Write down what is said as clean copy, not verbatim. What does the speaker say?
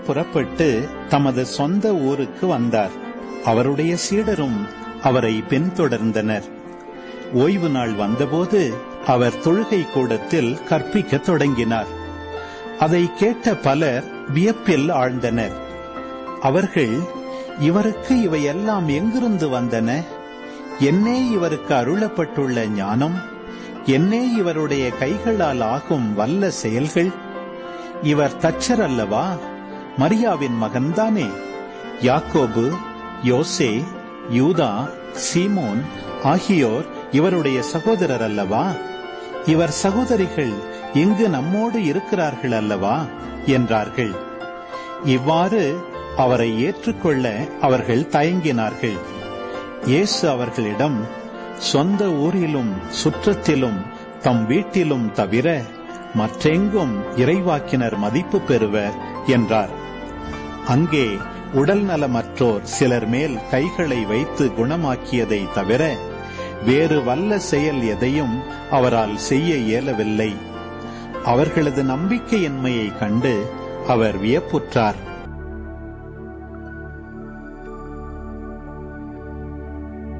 புறப்பட்டு தமது சொந்த ஊருக்கு வந்தார். அவருடைய சீடரும் அவரை பின்தொடர்ந்தனர். ஓய்வு நாள் வந்தபோது அவர் தொழுகை கூடத்தில் கற்பிக்கத் தொடங்கினார். அதை கேட்ட பலர் வியப்பில் ஆழ்ந்தனர். அவர்கள், இவருக்கு இவையெல்லாம் எங்கிருந்து வந்தன? என்னே இவருக்கு அருளப்பட்டுள்ள ஞானம்? என்னே இவருடைய கைகளால் ஆகும் வல்ல செயல்கள்? இவர் தச்சர் அல்லவா? மரியாவின் மகன்தானே? யாக்கோபு, யோசே, யூதா, சீமோன் ஆகியோர் இவருடைய சகோதரர் அல்லவா? இவர் சகோதரிகள் இங்கு நம்மோடு இருக்கிறார்கள் அல்லவா என்றார்கள். இவ்வாறு அவரை ஏற்றுக்கொள்ள அவர்கள் தயங்கினார்கள். இயேசு அவர்களிடம், சொந்த ஊரிலும் சுற்றத்திலும் தம் வீட்டிலும் தவிர மற்றெங்கும் இறைவாக்கினர் மதிப்பு பெறுவர் என்றார். அங்கே உடல் நலமற்றோர் சிலர் மேல் கைகளை வைத்து குணமாக்கியதை தவிர வேறு வல்ல செயல் எதையும் அவரால் செய்ய இயலவில்லை. அவர்களது நம்பிக்கையின்மையை கண்டு அவர் வியப்புற்றார்.